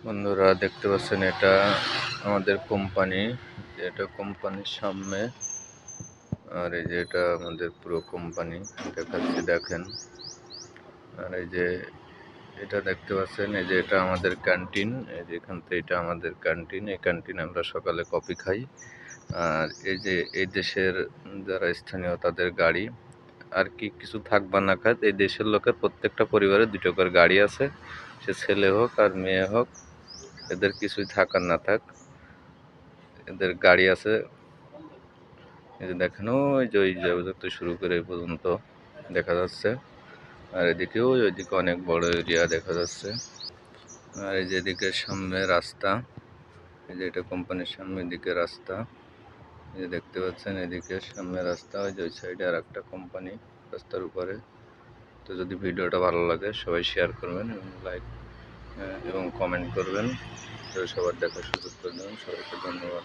বন্ধুরা দেখতে পাচ্ছেন এটা আমাদের কোম্পানি, এটা কোম্পানির সামনে। আর এই যে এটা আমাদের পুরো কোম্পানি দেখাচ্ছি, দেখেন। আর এই যে এটা দেখতে পাচ্ছেন, এই যে এটা আমাদের ক্যান্টিন। এই যে এখান থেকে এটা আমাদের ক্যান্টিন। এই ক্যান্টিনে আমরা সকালে কফি খাই। আর এই যে এই দেশের যারা স্থানীয় তাদের গাড়ি, আর কি কিছু থাক বা না খাক, এই দেশের লোকের প্রত্যেকটা পরিবারে 2টো করে গাড়ি আছে। সে ছেলে হোক আর মেয়ে হোক, এদের কিছুই থাক আর না থাক, এদের গাড়ি আছে। এই যে দেখেন, ওই যে শুরু করে এই পর্যন্ত দেখা যাচ্ছে। আর এদিকেও ওইদিকে অনেক বড় এরিয়া দেখা যাচ্ছে। আর এই যে এদিকে সামনে রাস্তা, এই যে এটা কোম্পানির সামনের দিকে রাস্তা, এই যে দেখতে পাচ্ছেন এদিকে সামনে রাস্তা। ওই যে ওই সাইডে আর একটা কোম্পানি রাস্তার উপরে। তো যদি ভিডিওটা ভালো লাগে সবাই শেয়ার করবেন এবং লাইক এবং কমেন্ট করবেন, তো সবার দেখার সুযোগ করে দেবেন। সবাইকে ধন্যবাদ।